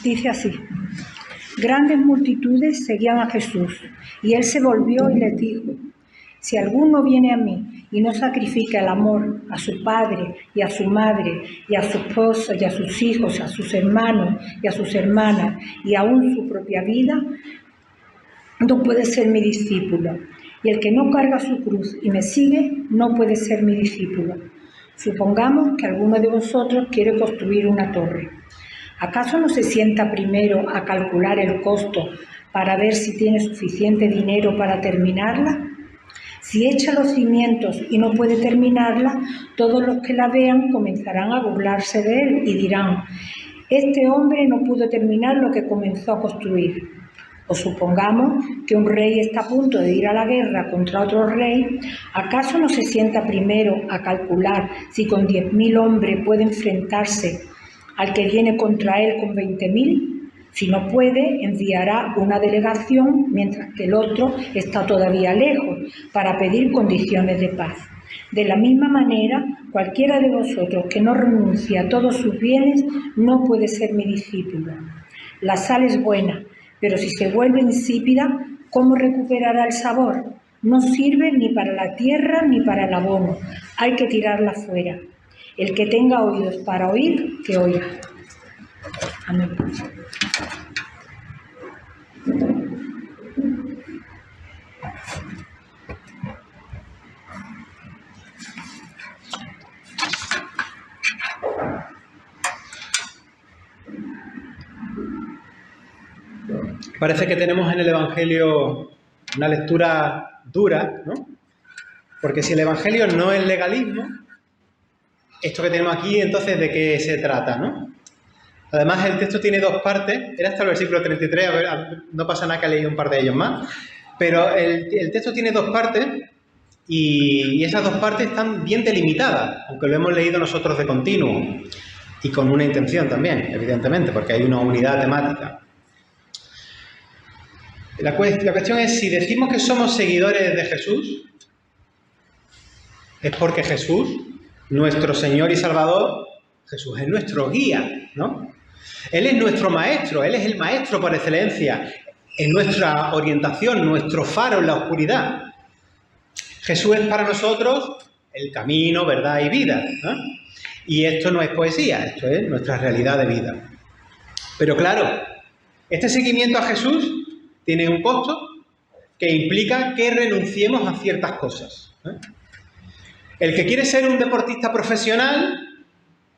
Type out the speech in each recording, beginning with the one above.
Dice así: grandes multitudes seguían a Jesús, y él se volvió y les dijo: si alguno viene a mí y no sacrifica el amor a su padre y a su madre y a su esposa y a sus hijos, a sus hermanos y a sus hermanas y aún su propia vida, no puede ser mi discípulo. Y el que no carga su cruz y me sigue no puede ser mi discípulo. Supongamos que alguno de vosotros quiere construir una torre. ¿Acaso no se sienta primero a calcular el costo para ver si tiene suficiente dinero para terminarla? Si echa los cimientos y no puede terminarla, todos los que la vean comenzarán a burlarse de él y dirán: este hombre no pudo terminar lo que comenzó a construir. O supongamos que un rey está a punto de ir a la guerra contra otro rey, ¿acaso no se sienta primero a calcular si con 10.000 hombres puede enfrentarse al que viene contra él con 20.000? Si no puede, enviará una delegación, mientras que el otro está todavía lejos, para pedir condiciones de paz. De la misma manera, cualquiera de vosotros que no renuncie a todos sus bienes no puede ser mi discípulo. La sal es buena, pero si se vuelve insípida, ¿cómo recuperará el sabor? No sirve ni para la tierra ni para el abono. Hay que tirarla fuera. El que tenga oídos para oír, que oiga. Amén. Parece que tenemos en el Evangelio una lectura dura, ¿no? Porque si el Evangelio no es legalismo, esto que tenemos aquí, entonces, ¿de qué se trata, no? Además, el texto tiene dos partes. Era hasta el versículo 33, a ver, no pasa nada que he leído un par de ellos más. Pero el texto tiene dos partes y esas dos partes están bien delimitadas, aunque lo hemos leído nosotros de continuo y con una intención también, evidentemente, porque hay una unidad temática. La cuestión es, si decimos que somos seguidores de Jesús, es porque Jesús, nuestro Señor y Salvador, Jesús es nuestro guía, ¿no? Él es nuestro maestro, Él es el maestro por excelencia, es nuestra orientación, nuestro faro en la oscuridad. Jesús es para nosotros el camino, verdad y vida, ¿no? Y esto no es poesía, esto es nuestra realidad de vida. Pero claro, este seguimiento a Jesús tiene un costo que implica que renunciemos a ciertas cosas, ¿eh? El que quiere ser un deportista profesional,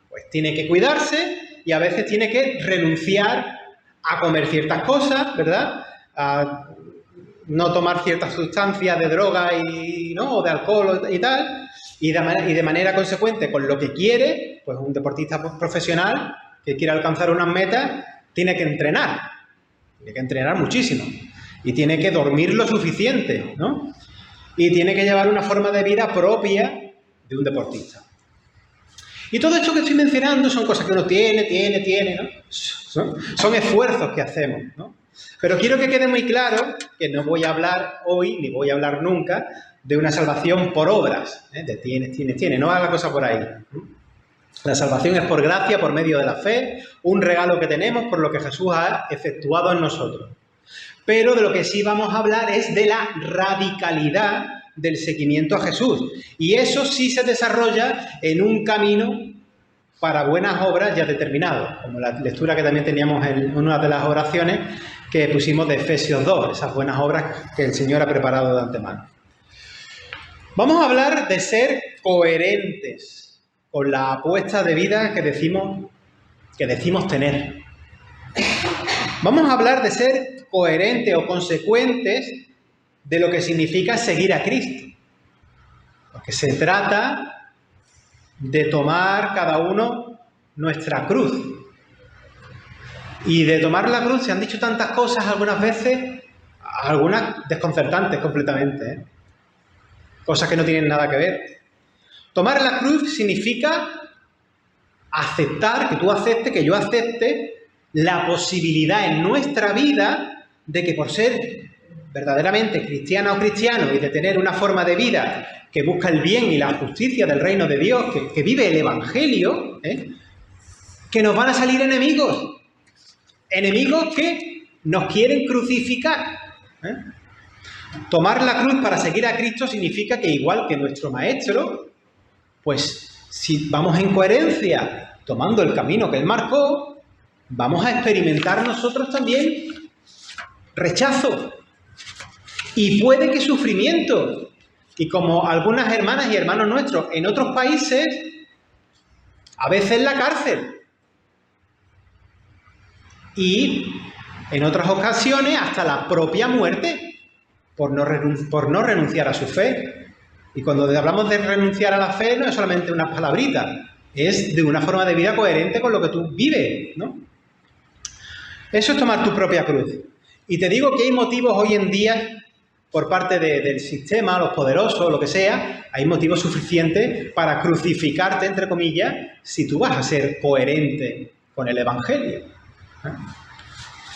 pues tiene que cuidarse y a veces tiene que renunciar a comer ciertas cosas, ¿verdad? A no tomar ciertas sustancias de droga ¿no? O de alcohol y tal. Y de manera consecuente, con lo que quiere, pues un deportista profesional que quiere alcanzar unas metas, tiene que entrenar. Tiene que entrenar muchísimo. Y tiene que dormir lo suficiente, ¿no? Y tiene que llevar una forma de vida propia de un deportista. Y todo esto que estoy mencionando son cosas que uno tiene, ¿no? Son esfuerzos que hacemos, ¿no? Pero quiero que quede muy claro que no voy a hablar hoy, ni voy a hablar nunca, de una salvación por obras, ¿eh? De tienes, no haga la cosa por ahí. La salvación es por gracia, por medio de la fe, un regalo que tenemos por lo que Jesús ha efectuado en nosotros. Pero de lo que sí vamos a hablar es de la radicalidad del seguimiento a Jesús. Y eso sí se desarrolla en un camino para buenas obras ya determinado, como la lectura que también teníamos en una de las oraciones que pusimos de Efesios 2, esas buenas obras que el Señor ha preparado de antemano. Vamos a hablar de ser coherentes con la apuesta de vida que decimos tener. Vamos a hablar de ser coherentes o consecuentes de lo que significa seguir a Cristo. Porque se trata de tomar cada uno nuestra cruz. Y de tomar la cruz se han dicho tantas cosas algunas veces, algunas desconcertantes completamente, ¿eh? Cosas que no tienen nada que ver. Tomar la cruz significa aceptar, que tú aceptes, que yo acepte la posibilidad en nuestra vida de que por ser verdaderamente cristiana o cristiano y de tener una forma de vida que busca el bien y la justicia del reino de Dios, que vive el Evangelio, que nos van a salir enemigos, enemigos que nos quieren crucificar. Tomar la cruz para seguir a Cristo significa que igual que nuestro Maestro, pues si vamos en coherencia tomando el camino que Él marcó, vamos a experimentar nosotros también rechazo y puede que sufrimiento. Y como algunas hermanas y hermanos nuestros en otros países, a veces la cárcel. Y en otras ocasiones hasta la propia muerte por no renunciar a su fe. Y cuando hablamos de renunciar a la fe no es solamente unas palabritas, es de una forma de vida coherente con lo que tú vives, ¿no? Eso es tomar tu propia cruz. Y te digo que hay motivos hoy en día por parte del sistema, los poderosos, lo que sea, hay motivos suficientes para crucificarte, entre comillas, si tú vas a ser coherente con el Evangelio.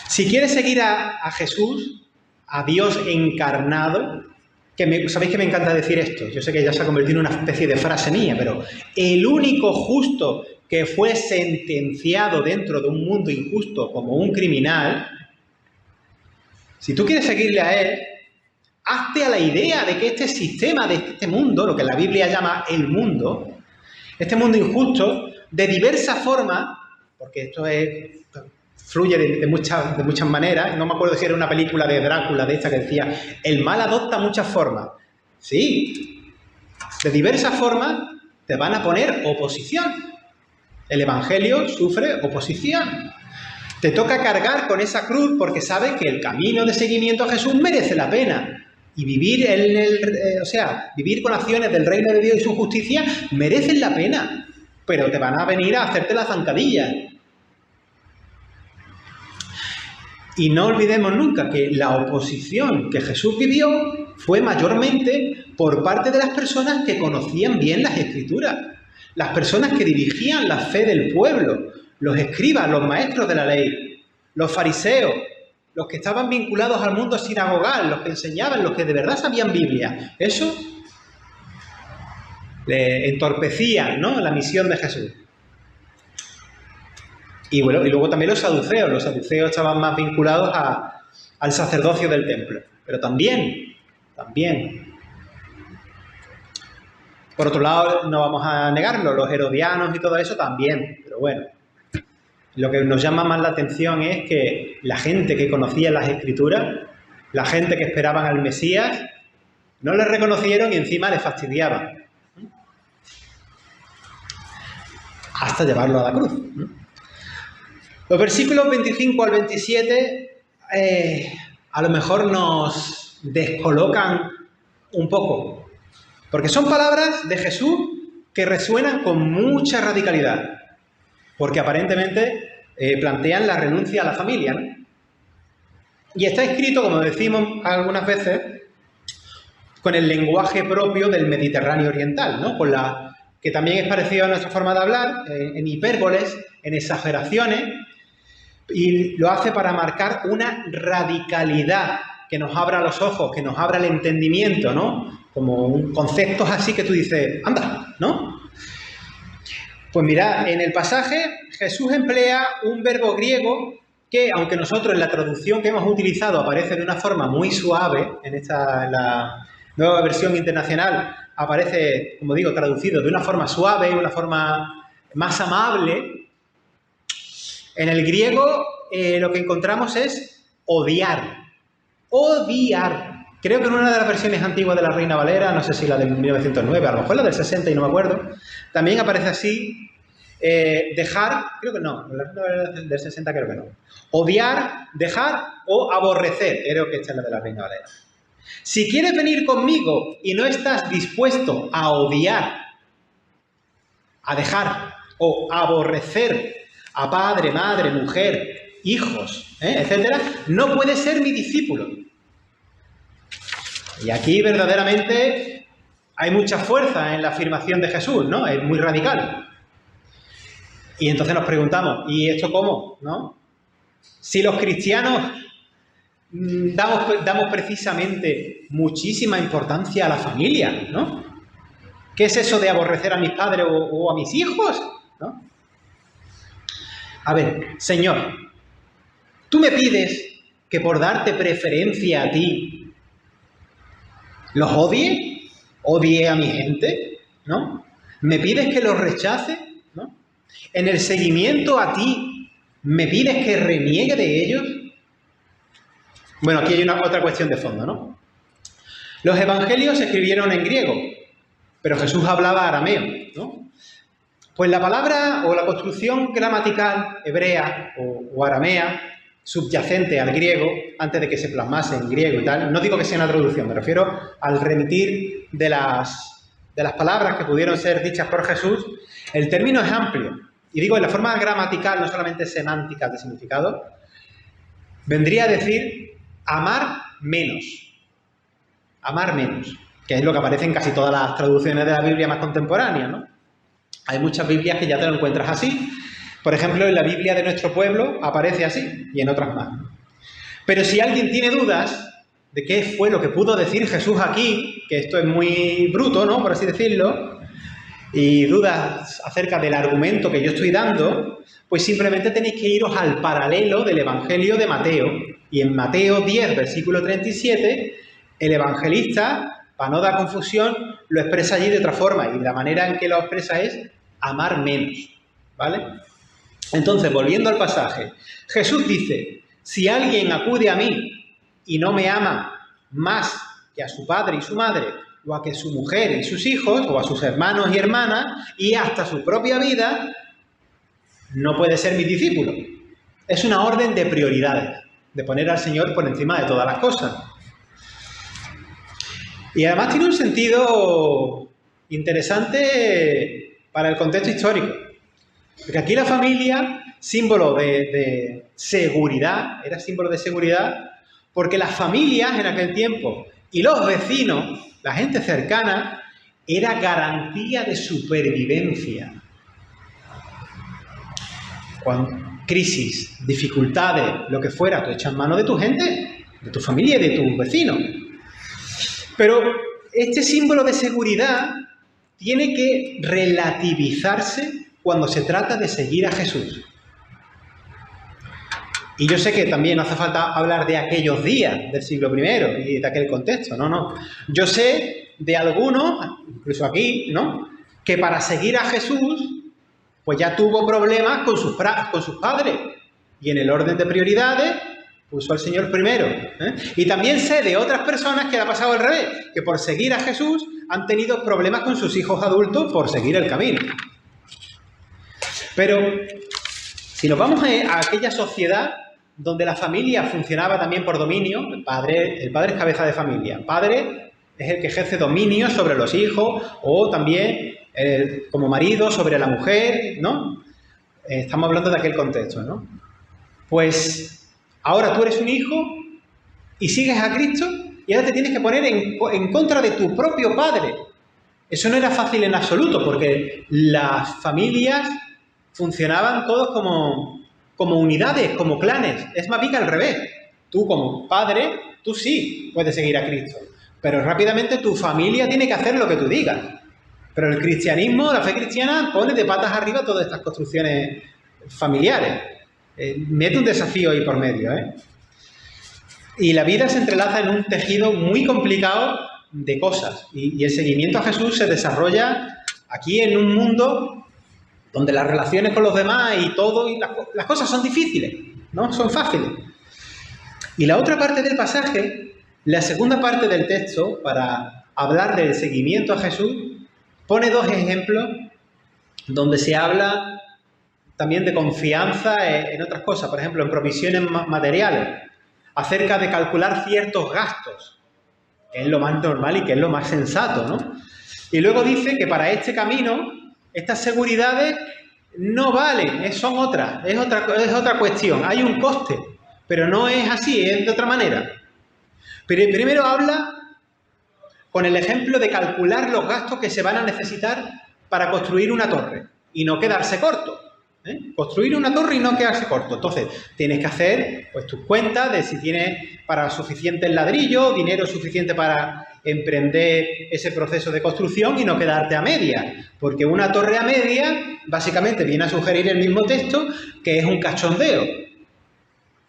Si quieres seguir a Jesús, a Dios encarnado, sabéis que me encanta decir esto, yo sé que ya se ha convertido en una especie de frase mía, pero el único justo que fue sentenciado dentro de un mundo injusto como un criminal, si tú quieres seguirle a Él, hazte a la idea de que este sistema, de este mundo, lo que la Biblia llama el mundo, este mundo injusto, de diversas formas, porque esto fluye de muchas maneras, no me acuerdo si era una película de Drácula, de esta que decía, el mal adopta muchas formas. Sí, de diversas formas te van a poner oposición. El Evangelio sufre oposición. Te toca cargar con esa cruz porque sabes que el camino de seguimiento a Jesús merece la pena. Y vivir vivir con acciones del reino de Dios y su justicia merecen la pena. Pero te van a venir a hacerte la zancadilla. Y no olvidemos nunca que la oposición que Jesús vivió fue mayormente por parte de las personas que conocían bien las Escrituras. Las personas que dirigían la fe del pueblo. Los escribas, los maestros de la ley, los fariseos, los que estaban vinculados al mundo sinagogal, los que enseñaban, los que de verdad sabían Biblia. Eso le entorpecía, ¿no?, la misión de Jesús. Y bueno, y luego también los saduceos estaban más vinculados al sacerdocio del templo. Pero también. Por otro lado, no vamos a negarlo, los herodianos y todo eso también, pero bueno. Lo que nos llama más la atención es que la gente que conocía las Escrituras, la gente que esperaban al Mesías, no le reconocieron y encima le fastidiaban. Hasta llevarlo a la cruz. Los versículos 25 al 27 a lo mejor nos descolocan un poco, porque son palabras de Jesús que resuenan con mucha radicalidad. Porque aparentemente plantean la renuncia a la familia, ¿no? Y está escrito, como decimos algunas veces, con el lenguaje propio del Mediterráneo oriental, ¿no? Que también es parecido a nuestra forma de hablar, en hipérboles, en exageraciones, y lo hace para marcar una radicalidad que nos abra los ojos, que nos abra el entendimiento, ¿no? Como conceptos así que tú dices, anda, ¿no? Pues mirad, en el pasaje Jesús emplea un verbo griego que, aunque nosotros en la traducción que hemos utilizado aparece de una forma muy suave, en la nueva versión internacional aparece, como digo, traducido de una forma suave, una forma más amable. En el griego lo que encontramos es odiar. Odiar. Creo que en una de las versiones antiguas de la Reina Valera, no sé si la de 1909, a lo mejor la del 60 y no me acuerdo, también aparece así, dejar, creo que no, la del 60 creo que no. Odiar, dejar o aborrecer, creo que esta es la de la Reina Valera. Si quieres venir conmigo y no estás dispuesto a odiar, a dejar o aborrecer a padre, madre, mujer, hijos, etcétera, no puedes ser mi discípulo. Y aquí verdaderamente hay mucha fuerza en la afirmación de Jesús, ¿no? Es muy radical. Y entonces nos preguntamos, ¿y esto cómo? ¿No? Si los cristianos damos precisamente muchísima importancia a la familia, ¿no? ¿Qué es eso de aborrecer a mis padres o a mis hijos? ¿No? A ver, Señor, ¿Tú me pides que por darte preferencia a ti los odie? ¿Odie a mi gente? ¿No? ¿Me pides que los rechace? ¿No? ¿En el seguimiento a ti me pides que reniegue de ellos? Bueno, aquí hay otra cuestión de fondo, ¿no? Los evangelios se escribieron en griego, pero Jesús hablaba arameo, ¿no? Pues la palabra o la construcción gramatical hebrea o aramea subyacente al griego, antes de que se plasmase en griego y tal, no digo que sea una traducción, me refiero al remitir de las palabras que pudieron ser dichas por Jesús, el término es amplio. Y digo, en la forma gramatical, no solamente semántica de significado, vendría a decir amar menos. Amar menos, que es lo que aparece en casi todas las traducciones de la Biblia más contemporáneas, ¿no? Hay muchas Biblias que ya te lo encuentras así. Por ejemplo, en la Biblia de nuestro pueblo aparece así, y en otras más. Pero si alguien tiene dudas de qué fue lo que pudo decir Jesús aquí, que esto es muy bruto, ¿no?, por así decirlo, y dudas acerca del argumento que yo estoy dando, pues simplemente tenéis que iros al paralelo del Evangelio de Mateo. Y en Mateo 10, versículo 37, el evangelista, para no dar confusión, lo expresa allí de otra forma. Y la manera en que lo expresa es amar menos, ¿vale? Entonces, volviendo al pasaje, Jesús dice, si alguien acude a mí y no me ama más que a su padre y su madre, o a que su mujer y sus hijos, o a sus hermanos y hermanas, y hasta su propia vida, no puede ser mi discípulo. Es una orden de prioridades, de poner al Señor por encima de todas las cosas. Y además tiene un sentido interesante para el contexto histórico. Porque aquí la familia, símbolo de seguridad, era símbolo de seguridad, porque las familias en aquel tiempo y los vecinos, la gente cercana, era garantía de supervivencia. Cuando crisis, dificultades, lo que fuera, tú echas mano de tu gente, de tu familia y de tus vecinos. Pero este símbolo de seguridad tiene que relativizarse cuando se trata de seguir a Jesús. Y yo sé que también no hace falta hablar de aquellos días del siglo I y de aquel contexto, no. Yo sé de algunos, incluso aquí, ¿no?, que para seguir a Jesús, pues ya tuvo problemas con sus padres. Y en el orden de prioridades puso al Señor primero. Y también sé de otras personas que le ha pasado al revés, que por seguir a Jesús han tenido problemas con sus hijos adultos por seguir el camino. Pero si nos vamos a aquella sociedad donde la familia funcionaba también por dominio, el padre es cabeza de familia, el padre es el que ejerce dominio sobre los hijos o también como marido sobre la mujer, ¿no? Estamos hablando de aquel contexto, ¿no? Pues ahora tú eres un hijo y sigues a Cristo y ahora te tienes que poner en contra de tu propio padre. Eso no era fácil en absoluto porque las familias funcionaban todos como unidades, como clanes. Es más bien al revés. Tú como padre, tú sí puedes seguir a Cristo, pero rápidamente tu familia tiene que hacer lo que tú digas. Pero el cristianismo, la fe cristiana, pone de patas arriba todas estas construcciones familiares. Mete un desafío ahí por medio, ¿eh? Y la vida se entrelaza en un tejido muy complicado de cosas. Y el seguimiento a Jesús se desarrolla aquí en un mundo donde las relaciones con los demás y todo, y las cosas son difíciles, no son fáciles. Y la otra parte del pasaje, la segunda parte del texto, para hablar del seguimiento a Jesús, pone dos ejemplos donde se habla también de confianza en otras cosas, por ejemplo, en provisiones materiales, acerca de calcular ciertos gastos, que es lo más normal y que es lo más sensato, ¿no? Y luego dice que para este camino, estas seguridades no valen, son otras, es otra cuestión, hay un coste, pero no es así, es de otra manera. Pero primero habla con el ejemplo de calcular los gastos que se van a necesitar para construir una torre y no quedarse corto. Construir una torre y no quedarse corto. Entonces, tienes que hacer pues tus cuentas de si tienes para suficientes ladrillos, dinero suficiente para emprender ese proceso de construcción y no quedarte a media. Porque una torre a media, básicamente, viene a sugerir el mismo texto, que es un cachondeo.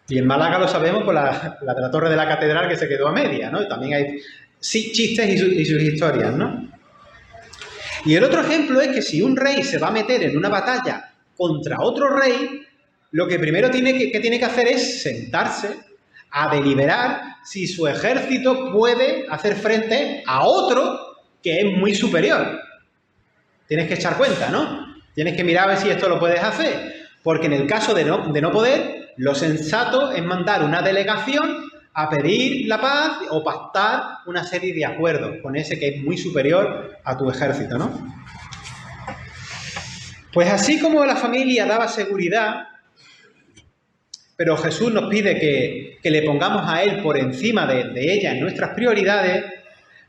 Y en Málaga lo sabemos por la de la Torre de la Catedral que se quedó a media, ¿no? Y también hay chistes y sus historias, ¿no? Y el otro ejemplo es que si un rey se va a meter en una batalla contra otro rey, lo que primero tiene que hacer es sentarse a deliberar si su ejército puede hacer frente a otro que es muy superior. Tienes que echar cuenta, ¿no? Tienes que mirar a ver si esto lo puedes hacer. Porque en el caso de no poder, lo sensato es mandar una delegación a pedir la paz o pactar una serie de acuerdos con ese que es muy superior a tu ejército, ¿no? Pues así como la familia daba seguridad, pero Jesús nos pide que le pongamos a Él por encima de ella en nuestras prioridades,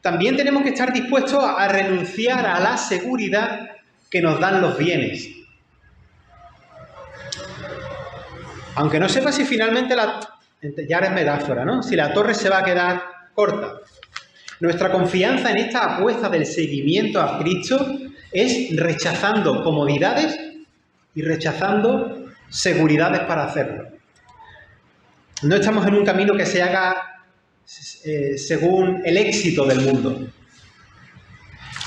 también tenemos que estar dispuestos a renunciar a la seguridad que nos dan los bienes. Aunque no sepa si finalmente ya eres metáfora, ¿no? Si la torre se va a quedar corta. Nuestra confianza en esta apuesta del seguimiento a Cristo es rechazando comodidades y rechazando seguridades para hacerlo. No estamos en un camino que se haga según el éxito del mundo.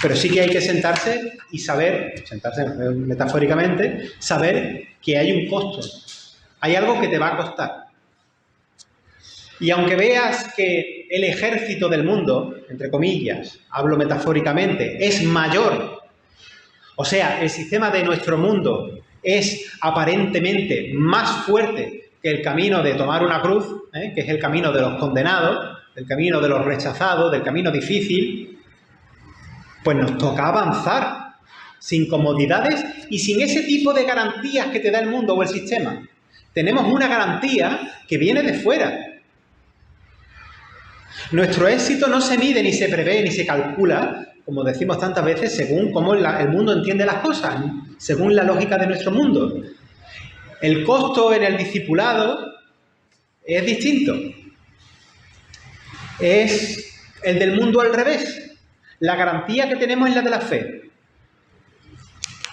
Pero sí que hay que sentarse y saber, sentarse metafóricamente, saber que hay un costo. Hay algo que te va a costar. Y aunque veas que el ejército del mundo, entre comillas, hablo metafóricamente, es mayor, o sea, el sistema de nuestro mundo es aparentemente más fuerte que el camino de tomar una cruz, que es el camino de los condenados, el camino de los rechazados, del camino difícil, pues nos toca avanzar sin comodidades y sin ese tipo de garantías que te da el mundo o el sistema. Tenemos una garantía que viene de fuera. Nuestro éxito no se mide, ni se prevé, ni se calcula, como decimos tantas veces, según cómo el mundo entiende las cosas, según la lógica de nuestro mundo. El costo en el discipulado es distinto. Es el del mundo al revés. La garantía que tenemos es la de la fe.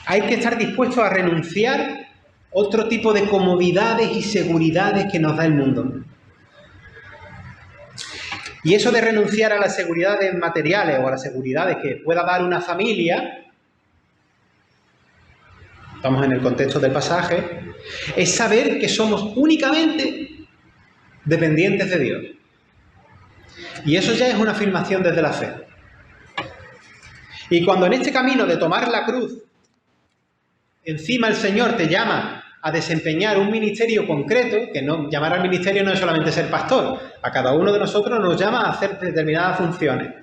Hay que estar dispuestos a renunciar a otro tipo de comodidades y seguridades que nos da el mundo. Y eso de renunciar a las seguridades materiales o a las seguridades que pueda dar una familia, estamos en el contexto del pasaje, es saber que somos únicamente dependientes de Dios. Y eso ya es una afirmación desde la fe. Y cuando en este camino de tomar la cruz, encima el Señor te llama a desempeñar un ministerio concreto, que no llamar al ministerio no es solamente ser pastor, a cada uno de nosotros nos llama a hacer determinadas funciones.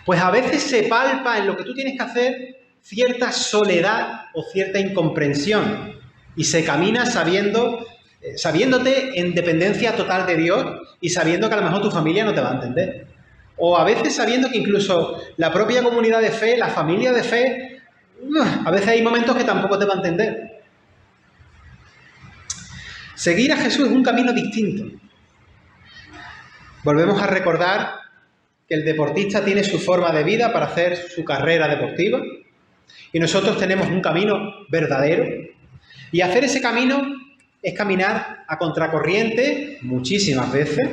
Pues a veces se palpa en lo que tú tienes que hacer cierta soledad o cierta incomprensión y se camina sabiéndote en dependencia total de Dios y sabiendo que a lo mejor tu familia no te va a entender. O a veces sabiendo que incluso la propia comunidad de fe, la familia de fe, a veces hay momentos que tampoco te va a entender. Seguir a Jesús es un camino distinto. Volvemos a recordar que el deportista tiene su forma de vida para hacer su carrera deportiva y nosotros tenemos un camino verdadero. Y hacer ese camino es caminar a contracorriente muchísimas veces,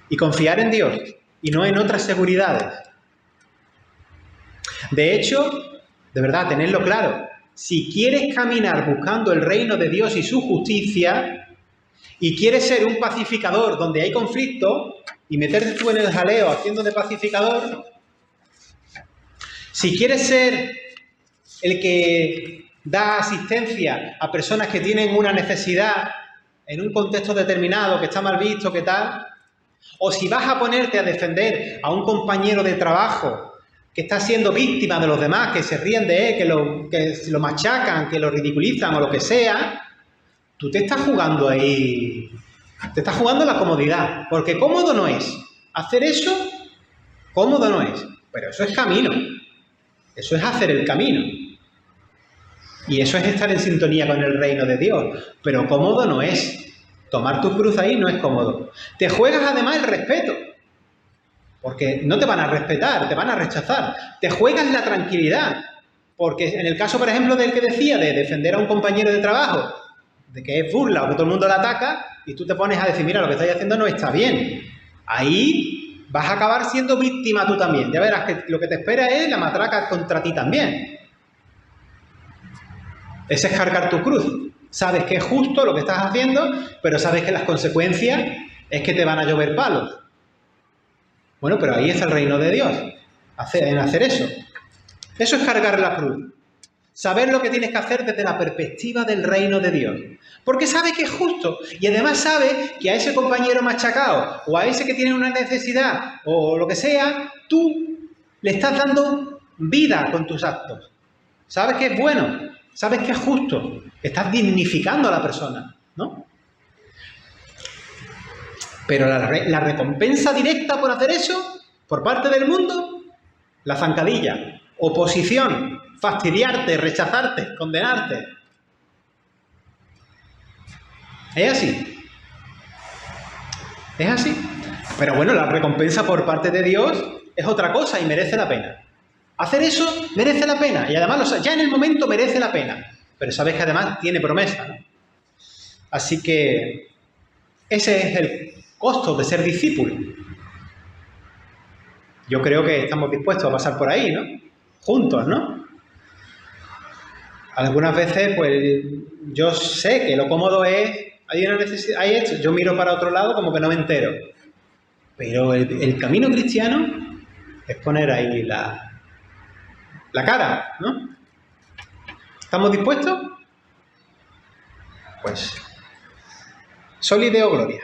y confiar en Dios y no en otras seguridades. De hecho, de verdad, tenedlo claro, si quieres caminar buscando el reino de Dios y su justicia y quieres ser un pacificador donde hay conflicto y meterte tú en el jaleo haciendo de pacificador, si quieres ser el que da asistencia a personas que tienen una necesidad en un contexto determinado que está mal visto, ¿qué tal? O si vas a ponerte a defender a un compañero de trabajo que está siendo víctima de los demás, que se ríen de él, que lo machacan, que lo ridiculizan o lo que sea, tú te estás jugando ahí, te estás jugando la comodidad, porque cómodo no es. Hacer eso, cómodo no es, pero eso es camino, eso es hacer el camino. Y eso es estar en sintonía con el reino de Dios, pero cómodo no es. Tomar tu cruz ahí no es cómodo. Te juegas además el respeto, porque no te van a respetar, te van a rechazar. Te juegas la tranquilidad, porque en el caso, por ejemplo, del que decía de defender a un compañero de trabajo, de que es burla o que todo el mundo la ataca y tú te pones a decir, mira, lo que estáis haciendo no está bien. Ahí vas a acabar siendo víctima tú también. Ya verás que lo que te espera es la matraca contra ti también. Ese es cargar tu cruz. Sabes que es justo lo que estás haciendo, pero sabes que las consecuencias es que te van a llover palos. Bueno, pero ahí está el reino de Dios, en hacer eso. Eso es cargar la cruz. Saber lo que tienes que hacer desde la perspectiva del reino de Dios. Porque sabe que es justo. Y además sabe que a ese compañero machacado, o a ese que tiene una necesidad, o lo que sea, tú le estás dando vida con tus actos. Sabes que es bueno, sabes que es justo. Estás dignificando a la persona, ¿no? Pero la recompensa directa por hacer eso, por parte del mundo, la zancadilla, oposición, fastidiarte, rechazarte, condenarte. Es así. Es así. Pero bueno, la recompensa por parte de Dios es otra cosa y merece la pena. Hacer eso merece la pena. Y además, ya en el momento merece la pena. Pero sabes que además tiene promesa, ¿no? Así que ese es el costo de ser discípulo. Yo creo que estamos dispuestos a pasar por ahí, ¿no? Juntos, ¿no? Algunas veces, pues, yo sé que lo cómodo es, hay una necesidad, hay esto, yo miro para otro lado como que no me entero. Pero el camino cristiano es poner ahí la cara, ¿no? ¿Estamos dispuestos? Pues, Soli Deo Gloria.